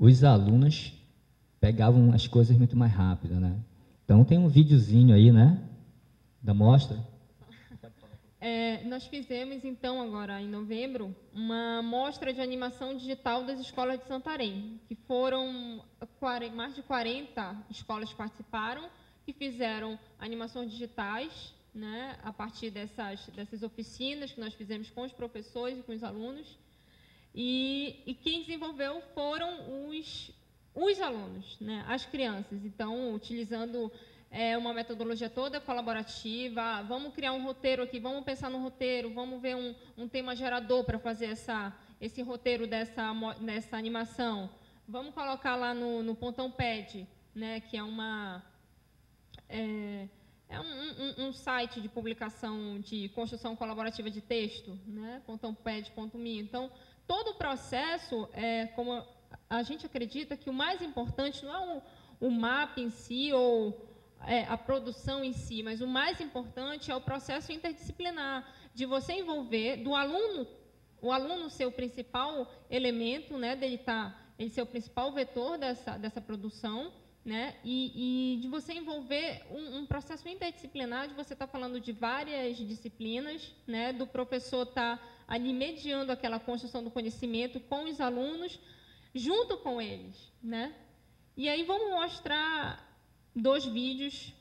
os alunos pegavam as coisas muito mais rápido, né? Então tem um videozinho aí, né, da mostra. Nós fizemos, então, agora em novembro, uma mostra de animação digital das escolas de Santarém, que foram mais de 40 escolas que participaram, que fizeram animações digitais, né, a partir dessas oficinas que nós fizemos com os professores e com os alunos. E quem desenvolveu foram os alunos, né, as crianças. Então, utilizando uma metodologia toda colaborativa, vamos criar um roteiro aqui, vamos pensar no roteiro, vamos ver um tema gerador para fazer esse roteiro dessa animação. Vamos colocar lá no Pontão Pad, né, que é um site de publicação de construção colaborativa de texto, né, pontãopad.me. Então, todo o processo, como a gente acredita que o mais importante não é o mapa em si ou a produção em si, mas o mais importante é o processo interdisciplinar, de você envolver o aluno ser o principal elemento, né, ele ser o principal vetor dessa produção, né, e de você envolver um processo interdisciplinar, de você estar falando de várias disciplinas, né, do professor estar ali mediando aquela construção do conhecimento com os alunos, junto com eles, né. E aí vamos mostrar 2 vídeos.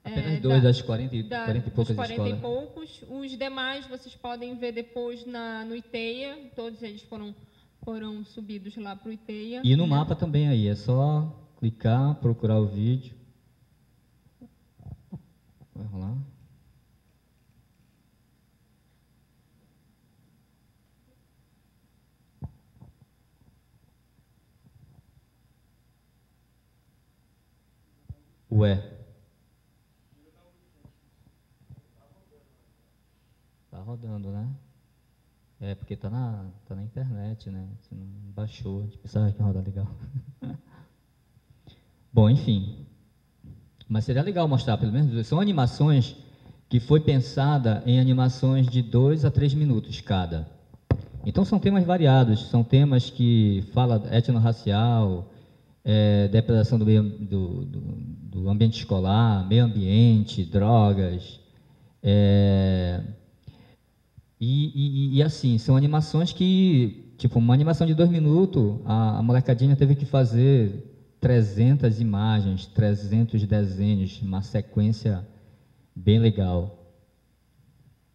Apenas dois das 40 e Dos poucas 40 e escolas. poucos. Os demais vocês podem ver depois no ITEIA. Todos eles foram subidos lá para o ITEIA. E no mapa também aí, é só clicar, procurar o vídeo. Vai rolar. Ué. Tá rodando, né? Porque tá na internet, né? Você não baixou, a gente pensava que ia rodar legal. Bom, enfim. Mas seria legal mostrar, pelo menos, são animações que foi pensada em animações de 2 a 3 minutos cada. Então são temas variados, são temas que falam etnorracial, depredação do ambiente escolar, meio ambiente, drogas, e assim, são animações que, tipo, uma animação de 2 minutos, a molecadinha teve que fazer 300 imagens, 300 desenhos, uma sequência bem legal.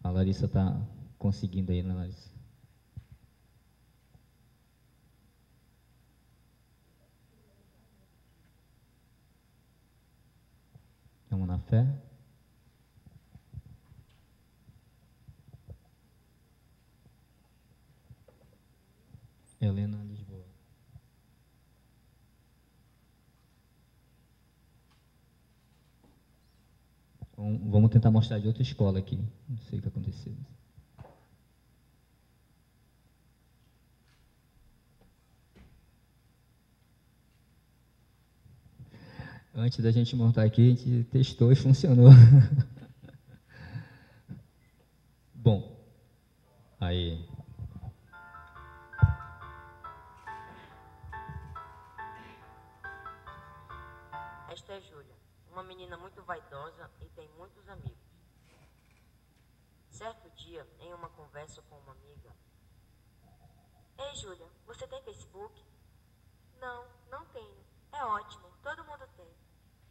A Larissa está conseguindo aí, né, Larissa? Vamos na fé? Helena Lisboa. Vamos tentar mostrar de outra escola aqui. Não sei o que aconteceu. Antes da gente montar aqui, a gente testou e funcionou. Bom, aí. Esta é Júlia, uma menina muito vaidosa e tem muitos amigos. Certo dia, em uma conversa com uma amiga: Ei, Júlia, você tem Facebook? Não, não tenho. É ótimo, todo mundo tem.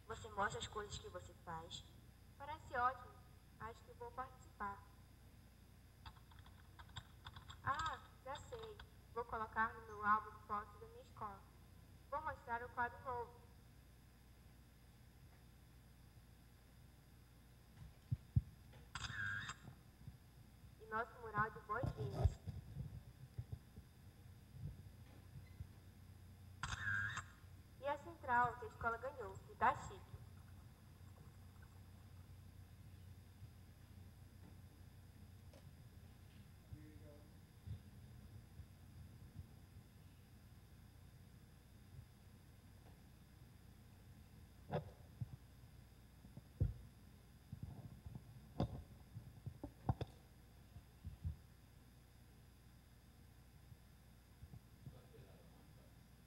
Você mostra as coisas que você faz? Parece ótimo. Acho que vou participar. Ah, já sei. Vou colocar no meu álbum de fotos da minha escola. Vou mostrar o quadro novo. E nosso mural de boas-vindas. E a central que a escola ganhou, que tá chique.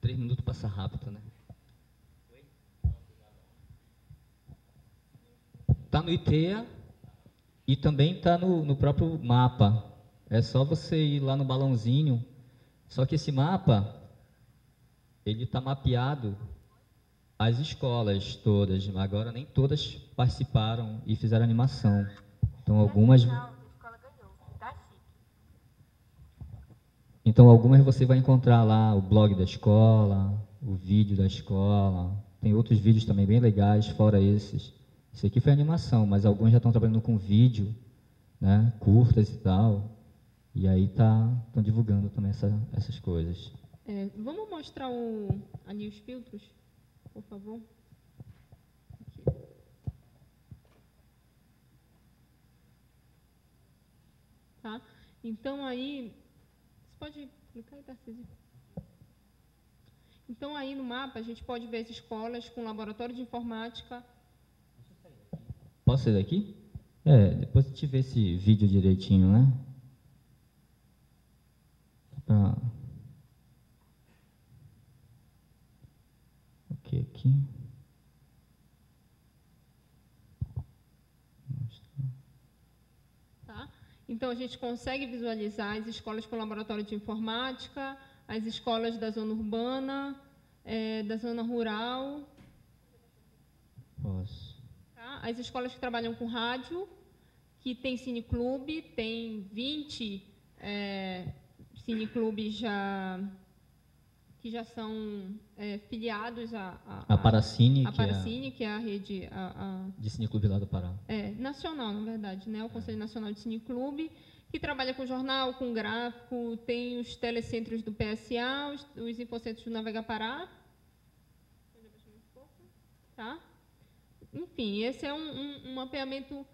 3 minutos passa rápido, né? Está no ITEA e também está no próprio mapa. É só você ir lá no balãozinho. Só que esse mapa, ele está mapeado as escolas todas. Agora nem todas participaram e fizeram animação. Então algumas... Então algumas você vai encontrar lá o blog da escola, o vídeo da escola. Tem outros vídeos também bem legais, fora esses. Esse aqui foi animação, mas alguns já estão trabalhando com vídeo, né, curtas e tal. E aí estão divulgando também essas coisas. Vamos mostrar ali os filtros, por favor? Aqui. Tá? Então aí, você pode clicar aí, Tarcísio? Então aí no mapa a gente pode ver as escolas com laboratório de informática. Posso sair daqui? Depois a gente vê esse vídeo direitinho, né? Ok, aqui. Tá? Então a gente consegue visualizar as escolas com laboratório de informática, as escolas da zona urbana, da zona rural. Posso. As escolas que trabalham com rádio, que tem cineclube, tem 20 cineclubes que já são filiados a Paracine, que é a rede de cineclube lá do Pará. Nacional, na verdade, né? O Conselho Nacional de Cineclube, que trabalha com jornal, com gráfico, tem os telecentros do PSA, os infocentros do Navega Pará. Tá? Enfim, esse é um mapeamento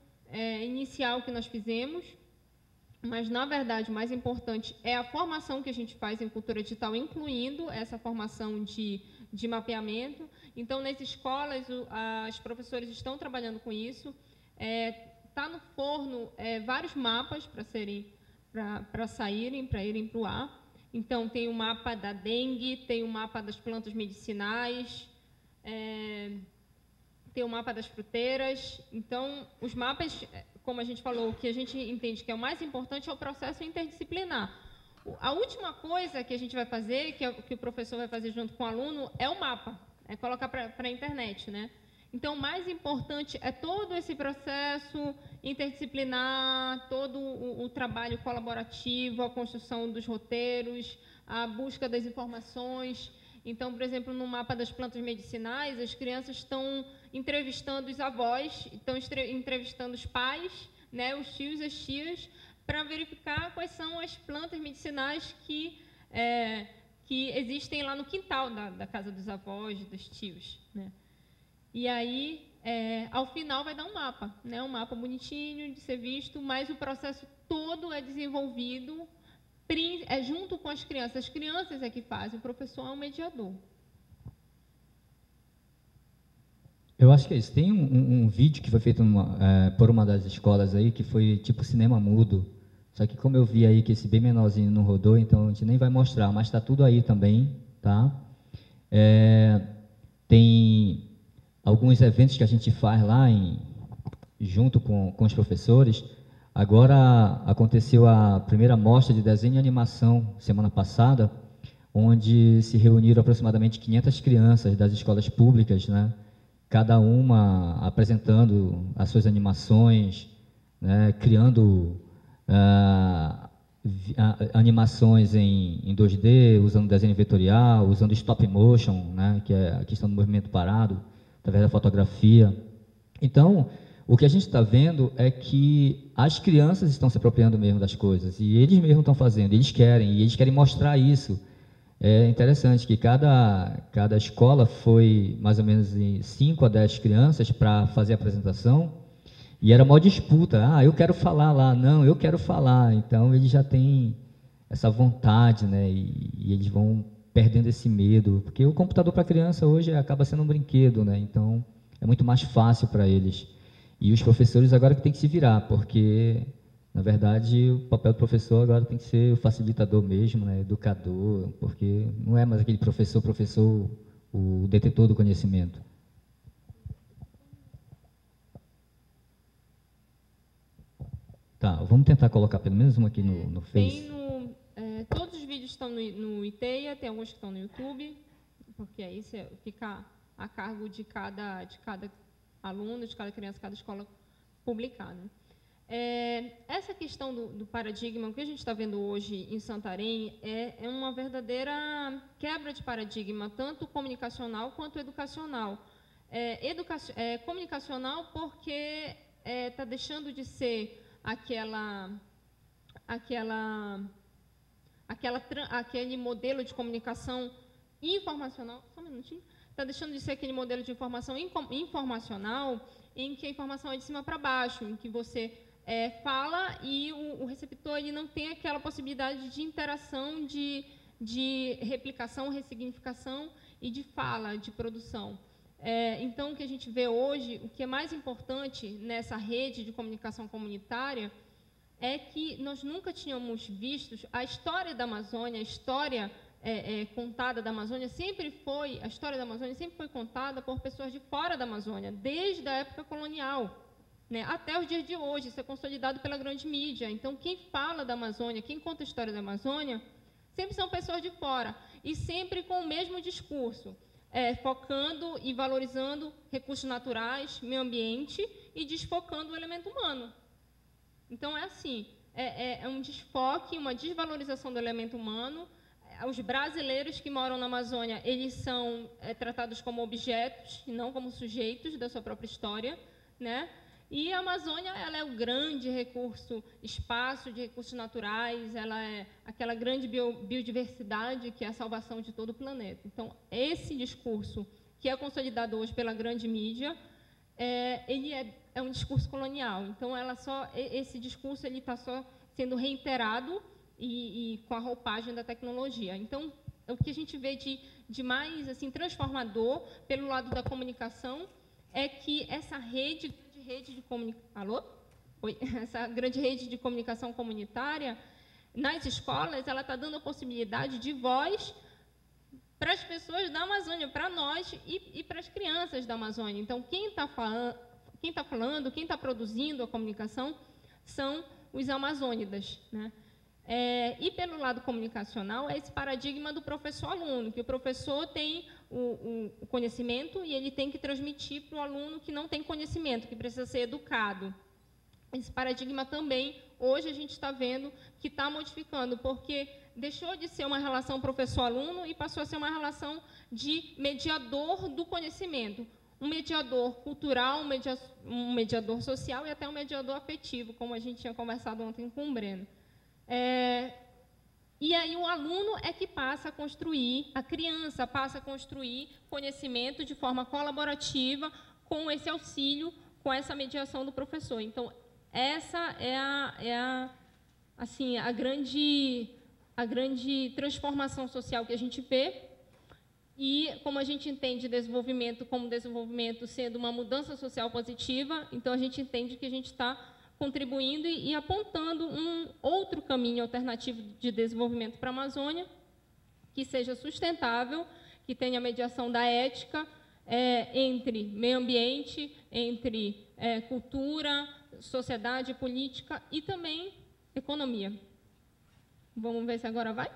inicial que nós fizemos, mas, na verdade, o mais importante é a formação que a gente faz em cultura digital, incluindo essa formação de mapeamento. Então, nas escolas, os professores estão trabalhando com isso. Está no forno vários mapas para saírem, para irem para o ar. Então, tem o mapa da dengue, tem o mapa das plantas medicinais, tem o mapa das fruteiras. Então, os mapas, como a gente falou, o que a gente entende que é o mais importante é o processo interdisciplinar. A última coisa que a gente vai fazer, que o professor vai fazer junto com o aluno, é o mapa, é colocar para a internet, né? Então, o mais importante é todo esse processo interdisciplinar, todo o trabalho colaborativo, a construção dos roteiros, a busca das informações. Então, por exemplo, no mapa das plantas medicinais, as crianças estão entrevistando os avós, estão entrevistando os pais, né, os tios e as tias, para verificar quais são as plantas medicinais que existem lá no quintal da casa dos avós, dos tios, né? E aí, ao final, vai dar um mapa, né, um mapa bonitinho de ser visto, mas o processo todo é desenvolvido junto com as crianças. As crianças é que fazem, o professor é um mediador. Eu acho que é isso. Tem um vídeo que foi feito por uma das escolas aí, que foi tipo cinema mudo. Só que como eu vi aí que esse bem menorzinho não rodou, então a gente nem vai mostrar, mas está tudo aí também, tá? Tem alguns eventos que a gente faz lá junto com os professores. Agora aconteceu a primeira mostra de desenho e animação semana passada, onde se reuniram aproximadamente 500 crianças das escolas públicas, né? Cada uma apresentando as suas animações, né? Criando animações em 2D, usando desenho vetorial, usando stop motion, né? Que é a questão do movimento parado, através da fotografia. Então, o que a gente está vendo é que as crianças estão se apropriando mesmo das coisas, e eles mesmos estão fazendo, eles querem mostrar isso. É interessante que cada escola foi mais ou menos 5 a 10 crianças para fazer a apresentação, e era uma disputa, eu quero falar lá, não, eu quero falar. Então eles já têm essa vontade, né, e eles vão perdendo esse medo, porque o computador para a criança hoje acaba sendo um brinquedo, né, então é muito mais fácil para eles. E os professores agora que têm que se virar, porque Na verdade, o papel do professor agora tem que ser o facilitador mesmo, né, educador, porque não é mais aquele professor, o detetor do conhecimento. Tá, vamos tentar colocar pelo menos um aqui no Face. Todos os vídeos estão no ITEIA, tem alguns que estão no YouTube, porque aí fica a cargo de cada aluno, de cada criança, cada escola publicar, né? Essa questão do paradigma, o que a gente está vendo hoje em Santarém, é uma verdadeira quebra de paradigma, tanto comunicacional quanto educacional. Comunicacional porque está deixando de ser aquele modelo de comunicação informacional, só um minutinho, está deixando de ser aquele modelo de informação informacional em que a informação é de cima para baixo, em que você fala e o receptor ele não tem aquela possibilidade de interação, de replicação, ressignificação e de fala, de produção. Então, o que a gente vê hoje, o que é mais importante nessa rede de comunicação comunitária é que nós nunca tínhamos visto a história da Amazônia, a história contada da Amazônia a história da Amazônia sempre foi contada por pessoas de fora da Amazônia, desde a época colonial, né, até os dias de hoje. Isso é consolidado pela grande mídia. Então, quem fala da Amazônia, quem conta a história da Amazônia, sempre são pessoas de fora, e sempre com o mesmo discurso, focando e valorizando recursos naturais, meio ambiente, e desfocando o elemento humano. Então, é um desfoque, uma desvalorização do elemento humano. Os brasileiros que moram na Amazônia, eles são tratados como objetos, e não como sujeitos da sua própria história, né? E a Amazônia, ela é o grande espaço de recursos naturais, ela é aquela grande biodiversidade que é a salvação de todo o planeta. Então, esse discurso, que é consolidado hoje pela grande mídia, ele é um discurso colonial. Então, esse discurso está só sendo reiterado e com a roupagem da tecnologia. Então, o que a gente vê de mais transformador pelo lado da comunicação é que essa essa grande rede de comunicação comunitária nas escolas, ela está dando a possibilidade de voz para as pessoas da Amazônia, para nós e para as crianças da Amazônia. Então, quem está falando, quem está produzindo a comunicação são os amazônidas, né? E pelo lado comunicacional, é esse paradigma do professor-aluno, que o professor tem o conhecimento e ele tem que transmitir para o aluno que não tem conhecimento, que precisa ser educado. Esse paradigma também, hoje a gente está vendo que está modificando, porque deixou de ser uma relação professor-aluno e passou a ser uma relação de mediador do conhecimento. Um mediador cultural, um mediador social e até um mediador afetivo, como a gente tinha conversado ontem com o Breno. E aí o aluno é que passa a construir, a criança passa a construir conhecimento de forma colaborativa, com esse auxílio, com essa mediação do professor. Então, essa é a grande transformação social que a gente vê. E como a gente entende desenvolvimento como desenvolvimento sendo uma mudança social positiva, então a gente entende que a gente está contribuindo e apontando um outro caminho alternativo de desenvolvimento para a Amazônia, que seja sustentável, que tenha mediação da ética entre meio ambiente, entre cultura, sociedade, política e também economia. Vamos ver se agora vai?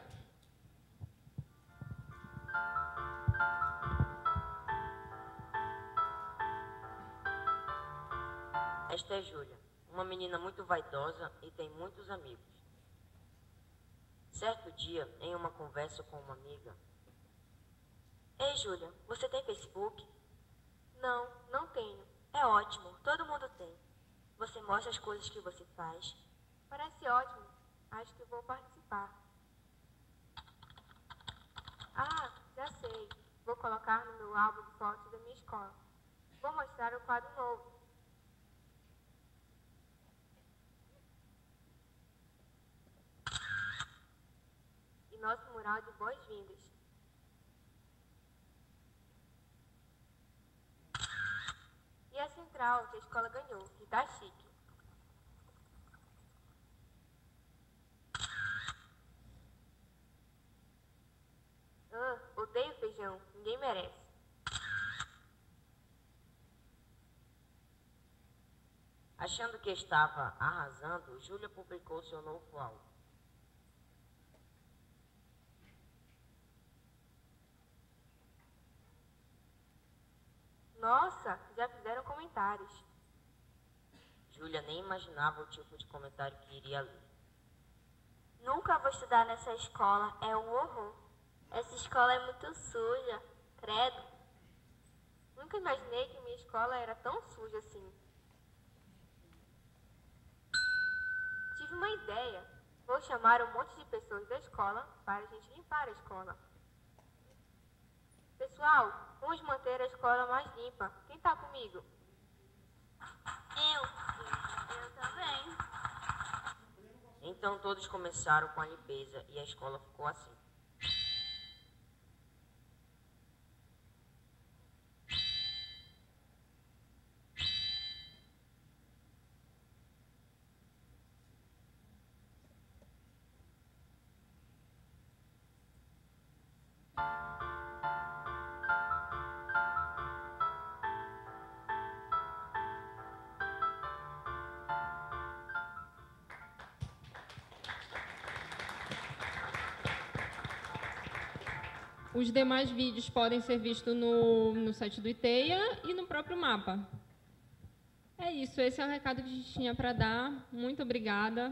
Esta é Júlia, uma menina muito vaidosa e tem muitos amigos. Certo dia, em uma conversa com uma amiga: Ei, Júlia, você tem Facebook? Não, não tenho. É ótimo, todo mundo tem. Você mostra as coisas que você faz. Parece ótimo. Acho que vou participar. Ah, já sei. Vou colocar no meu álbum de fotos da minha escola. Vou mostrar o quadro novo. E nosso mural de boas-vindas. E a central que a escola ganhou, que tá chique. não. Ninguém merece. Achando que estava arrasando, Júlia publicou seu novo álbum. Nossa, já fizeram comentários. Júlia nem imaginava o tipo de comentário que iria ler. Nunca vou estudar nessa escola, é um horror. Essa escola é muito suja, credo. Nunca imaginei que minha escola era tão suja assim. Tive uma ideia. Vou chamar um monte de pessoas da escola para a gente limpar a escola. Pessoal, vamos manter a escola mais limpa. Quem tá comigo? Eu também. Então todos começaram com a limpeza e a escola ficou assim. Os demais vídeos podem ser vistos no site do ITEIA e no próprio mapa. É isso, esse é o recado que a gente tinha para dar. Muito obrigada.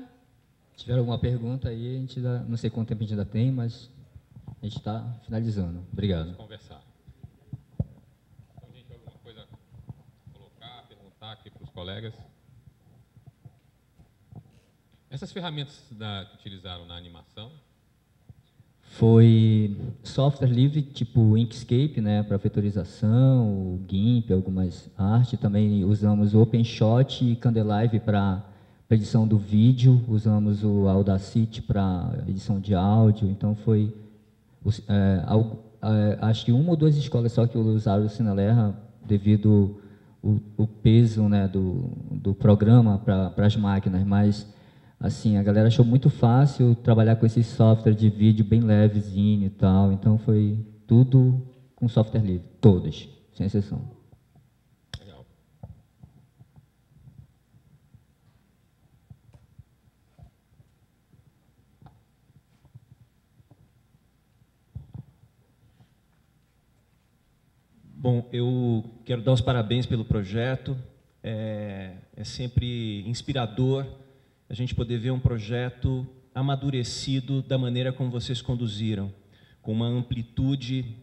Se tiver alguma pergunta aí, a gente não sei quanto tempo a gente ainda tem, mas a gente está finalizando. Obrigado. Vamos conversar. Então, gente, alguma coisa a colocar, perguntar aqui para os colegas? Essas ferramentas que utilizaram na animação, Foi software livre, tipo Inkscape, né, para vetorização, o GIMP, algumas artes. Também usamos o OpenShot e Candelive para edição do vídeo. Usamos o Audacity para edição de áudio. Então, foi... acho que uma ou duas escolas só que usaram o Sinalearn devido o peso, né, do programa para as máquinas, mas... Assim, a galera achou muito fácil trabalhar com esse software de vídeo bem levezinho e tal. Então, foi tudo com software livre. Todos, sem exceção. legal. Bom, eu quero dar os parabéns pelo projeto. É sempre inspirador a gente poder ver um projeto amadurecido da maneira como vocês conduziram, com uma amplitude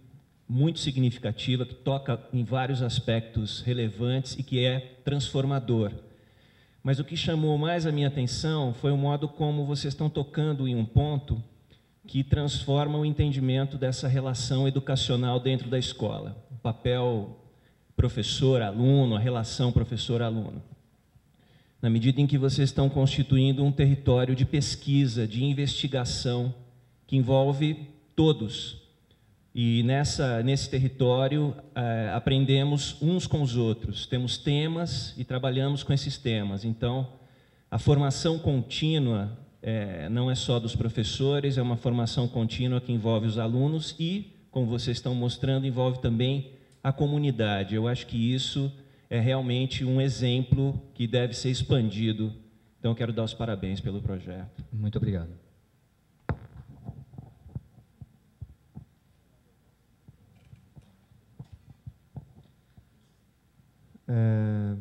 muito significativa, que toca em vários aspectos relevantes e que é transformador. Mas o que chamou mais a minha atenção foi o modo como vocês estão tocando em um ponto que transforma o entendimento dessa relação educacional dentro da escola. O papel professor-aluno, a relação professor-aluno. Na medida em que vocês estão constituindo um território de pesquisa, de investigação, que envolve todos. E nesse território aprendemos uns com os outros, temos temas e trabalhamos com esses temas. Então, a formação contínua não é só dos professores, é uma formação contínua que envolve os alunos e, como vocês estão mostrando, envolve também a comunidade. Eu acho que isso é realmente um exemplo que deve ser expandido. Então, eu quero dar os parabéns pelo projeto. Muito obrigado.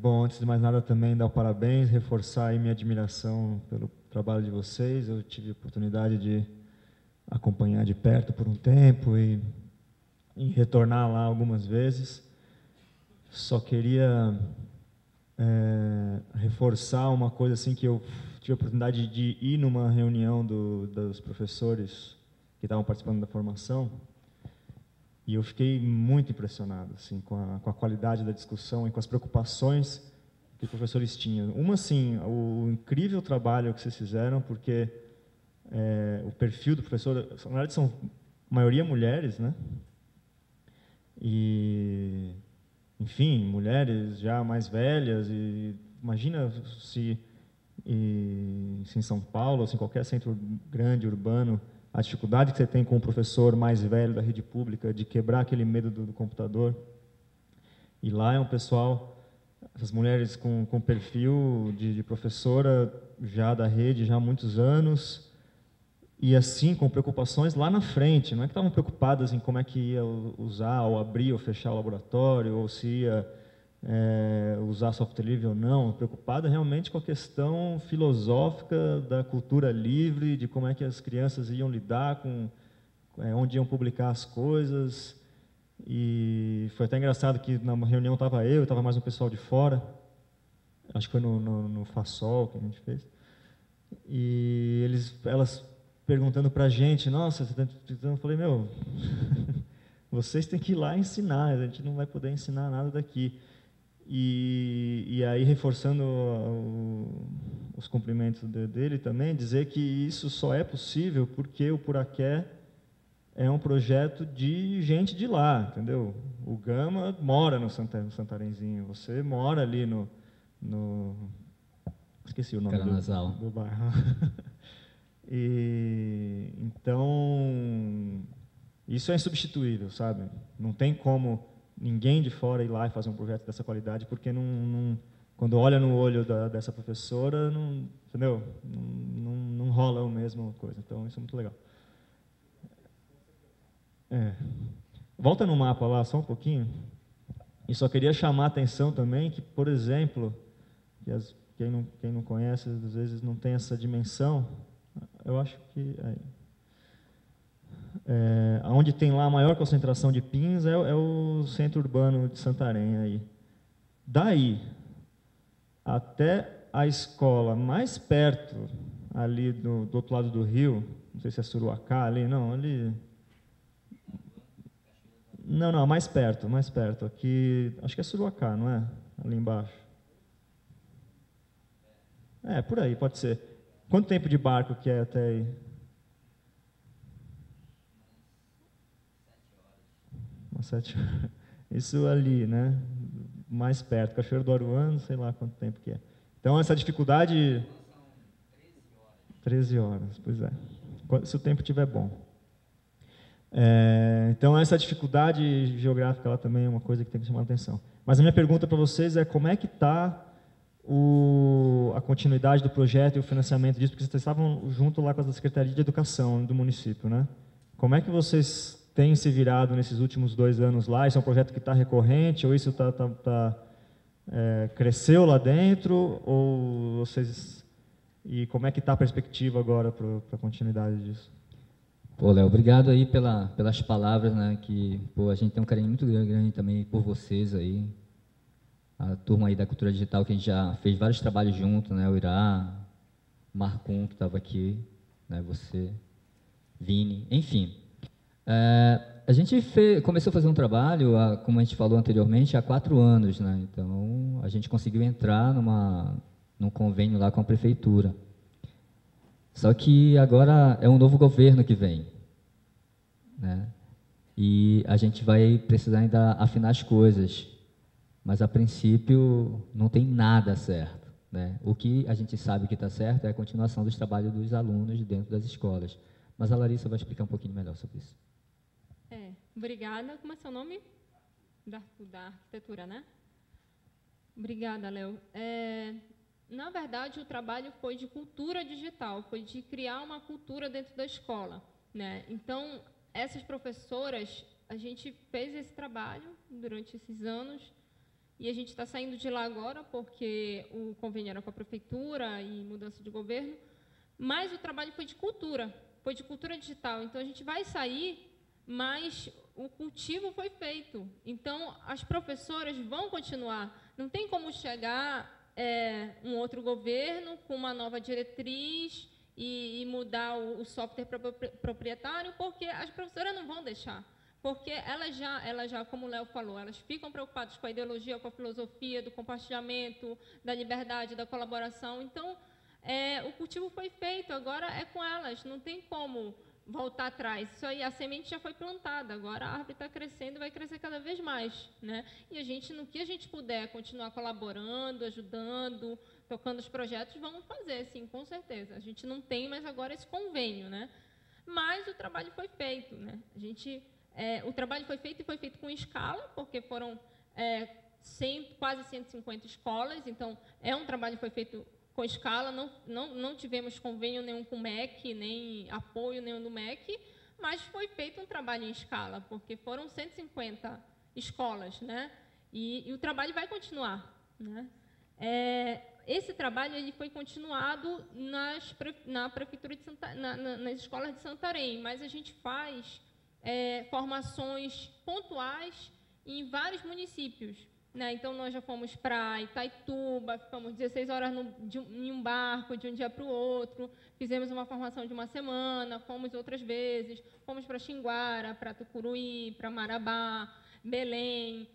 Bom, antes de mais nada, também dar os parabéns, reforçar aí minha admiração pelo trabalho de vocês. Eu tive a oportunidade de acompanhar de perto por um tempo e retornar lá algumas vezes. Só queria reforçar uma coisa assim que eu tive a oportunidade de ir numa reunião dos professores que estavam participando da formação e eu fiquei muito impressionado assim, com a qualidade da discussão e com as preocupações que os professores tinham. Uma, assim, o incrível trabalho que vocês fizeram, porque o perfil do professor, na verdade, são a maioria mulheres, né? E... enfim, mulheres já mais velhas, e imagina se em São Paulo, ou se em qualquer centro grande, urbano, a dificuldade que você tem com o professor mais velho da rede pública de quebrar aquele medo do computador. E lá é um pessoal, essas mulheres com perfil de professora já da rede, já há muitos anos, e assim, com preocupações lá na frente. Não é que estavam preocupadas em como é que ia usar, ou abrir, ou fechar o laboratório, ou se ia usar software livre ou não. Preocupada realmente com a questão filosófica da cultura livre, de como é que as crianças iam lidar com onde iam publicar as coisas. E foi até engraçado que na reunião estava eu, estava mais um pessoal de fora, acho que foi no FASOL que a gente fez, e elas perguntando para a gente, nossa, eu falei, meu, vocês têm que ir lá ensinar, a gente não vai poder ensinar nada daqui. E aí, reforçando os cumprimentos dele também, dizer que isso só é possível porque o Puraquê é um projeto de gente de lá, entendeu? O Gama mora no Santarenzinho, você mora ali no esqueci o nome do bairro. E então isso é insubstituível, sabe? Não tem como ninguém de fora ir lá e fazer um projeto dessa qualidade, porque quando olha no olho dessa professora, entendeu? Não rola a mesma coisa. Então isso é muito legal. Volta no mapa lá só um pouquinho. E só queria chamar a atenção também que, por exemplo, quem não conhece, às vezes não tem essa dimensão. Eu acho que onde tem lá a maior concentração de pins é o centro urbano de Santarém. Aí. Daí até a escola mais perto, ali do outro lado do rio, não sei se é Suruacá ali, não, ali... Não, mais perto, aqui, acho que é Suruacá, não é? Ali embaixo. Por aí, pode ser. Quanto tempo de barco que é até aí? Umas 7 horas. Isso ali, né? Mais perto, Cachoeiro do Aruano, sei lá quanto tempo que é. Então, essa dificuldade... 13 horas, pois é. Se o tempo estiver bom. Então, essa dificuldade geográfica lá também é uma coisa que tem que chamar a atenção. Mas a minha pergunta para vocês é como é que está a continuidade do projeto e o financiamento disso, porque vocês estavam junto lá com a Secretaria de Educação do município, né? Como é que vocês têm se virado nesses últimos 2 anos lá? Isso é um projeto que está recorrente, ou isso cresceu lá dentro, ou vocês... E como é que está a perspectiva agora para a continuidade disso? Pô, Léo, obrigado aí pelas palavras, né, que a gente tem um carinho muito grande também por vocês aí, a turma aí da Cultura Digital, que a gente já fez vários trabalhos juntos, né, o Irá, Marcum, que estava aqui, né, você, Vini, enfim. A gente começou a fazer um trabalho, como a gente falou anteriormente, há 4 anos, né, então a gente conseguiu entrar num convênio lá com a prefeitura. Só que agora é um novo governo que vem, né? E a gente vai precisar ainda afinar as coisas, mas a princípio não tem nada certo, né? O que a gente sabe que está certo é a continuação dos trabalhos dos alunos dentro das escolas. Mas a Larissa vai explicar um pouquinho melhor sobre isso. Obrigada. Como é seu nome? Da arquitetura, né? Obrigada, Léo. Na verdade, o trabalho foi de cultura digital, foi de criar uma cultura dentro da escola, né? Então, essas professoras, a gente fez esse trabalho durante esses anos e a gente está saindo de lá agora porque o convênio era com a prefeitura e mudança de governo, mas o trabalho foi de cultura digital. Então, a gente vai sair, mas o cultivo foi feito. Então, as professoras vão continuar. Não tem como chegar... um outro governo com uma nova diretriz e mudar o software proprietário, porque as professoras não vão deixar. Porque elas já, como o Léo falou, elas ficam preocupadas com a ideologia, com a filosofia do compartilhamento, da liberdade, da colaboração. Então, o cultivo foi feito, agora é com elas, não tem como voltar atrás. Isso aí, a semente já foi plantada, agora a árvore está crescendo e vai crescer cada vez mais, né? E a gente, no que a gente puder continuar colaborando, ajudando, tocando os projetos, vamos fazer, sim, com certeza. A gente não tem mais agora esse convênio, né? mas o trabalho foi feito, né? O trabalho foi feito e foi feito com escala, porque foram quase 150 escolas, então é um trabalho que foi feito com escala, não tivemos convênio nenhum com o MEC, nem apoio nenhum do MEC, mas foi feito um trabalho em escala, porque foram 150 escolas, né? E o trabalho vai continuar, né? Esse trabalho ele foi continuado na prefeitura de nas escolas de Santarém, mas a gente faz formações pontuais em vários municípios, né? Então, nós já fomos para Itaituba, ficamos 16 horas em um barco, de um dia para o outro, fizemos uma formação de uma semana, fomos outras vezes, fomos para Xinguara, para Tucuruí, para Marabá, Belém,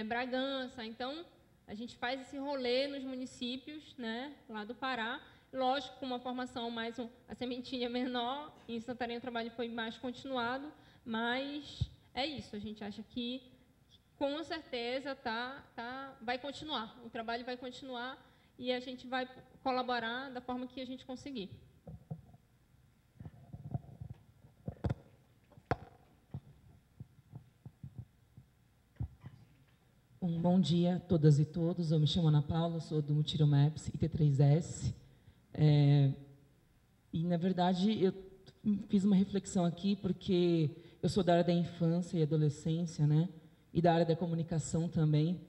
Bragança. Então, a gente faz esse rolê nos municípios, né, lá do Pará, lógico, com uma formação a sementinha menor, em Santarém o trabalho foi mais continuado, mas é isso, a gente acha que com certeza vai continuar, o trabalho vai continuar e a gente vai colaborar da forma que a gente conseguir. Um bom dia a todas e todos. Eu me chamo Ana Paula, sou do Mutiro Maps IT3S. E, na verdade, eu fiz uma reflexão aqui porque eu sou da área da infância e adolescência, né? E da área da comunicação também.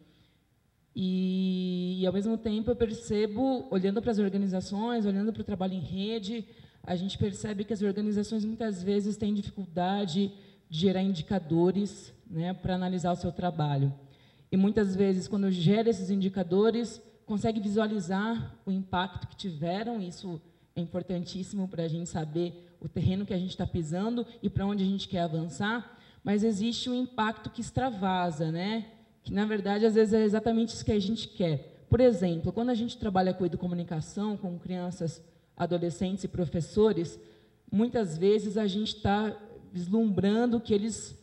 E ao mesmo tempo, eu percebo, olhando para as organizações, olhando para o trabalho em rede, a gente percebe que as organizações, muitas vezes, têm dificuldade de gerar indicadores, né, para analisar o seu trabalho. E muitas vezes, quando gera esses indicadores, consegue visualizar o impacto que tiveram. Isso é importantíssimo para a gente saber o terreno que a gente está pisando e para onde a gente quer avançar. Mas existe um impacto que extravasa, né? Que, na verdade, às vezes é exatamente isso que a gente quer. Por exemplo, quando a gente trabalha com educomunicação, com crianças, adolescentes e professores, muitas vezes a gente está vislumbrando que eles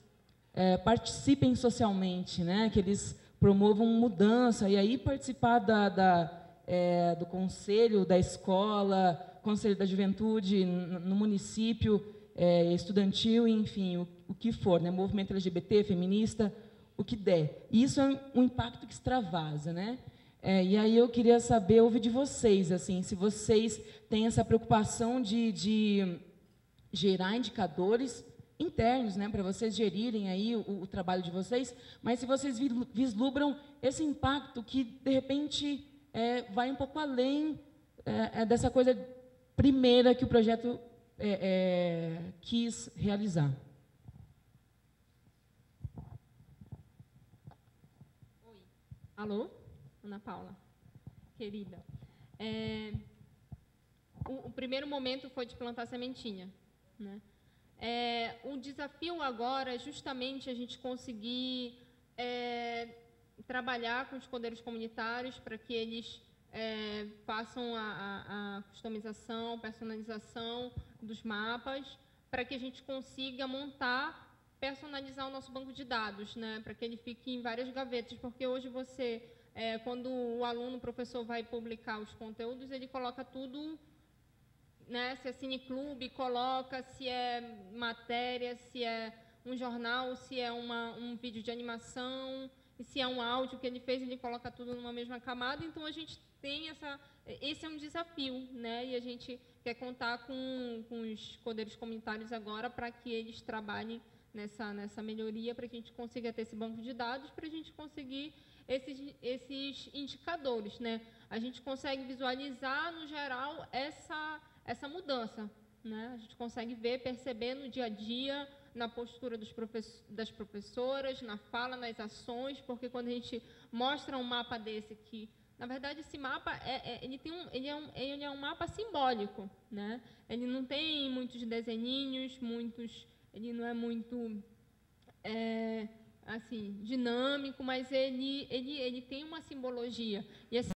participem socialmente, né? Que eles promovam mudança, e aí participar do conselho da escola, conselho da juventude no município, estudantil, enfim, o que for, né? Movimento LGBT, feminista, o que der. E isso é um impacto que extravasa, né? E aí eu queria saber, ouvir de vocês, assim, se vocês têm essa preocupação de gerar indicadores internos, né, para vocês gerirem aí o trabalho de vocês, mas se vocês vislumbram esse impacto que, de repente, vai um pouco além dessa coisa primeira que o projeto quis realizar. Oi. Alô? Ana Paula, querida. O primeiro momento foi de plantar sementinha, né? O desafio agora é justamente a gente conseguir trabalhar com os poderes comunitários para que eles façam a customização, personalização dos mapas, para que a gente consiga personalizar o nosso banco de dados, né, para que ele fique em várias gavetas, porque hoje quando o aluno, o professor vai publicar os conteúdos, ele coloca tudo, né, se é cineclube, coloca, se é matéria, se é um jornal, se é um vídeo de animação, e se é um áudio que ele fez, ele coloca tudo numa mesma camada. Então, a gente tem esse é um desafio, né, e a gente quer contar com os poderes comunitários agora para que eles trabalhem nessa melhoria, para que a gente consiga ter esse banco de dados, para a gente conseguir esses indicadores, né. A gente consegue visualizar, no geral, essa mudança, né? A gente consegue perceber no dia a dia, na postura das professoras, na fala, nas ações, porque quando a gente mostra um mapa desse que, na verdade, esse mapa ele é um mapa simbólico, né? Ele não tem muitos desenhinhos, ele não é muito assim dinâmico, mas ele tem uma simbologia. E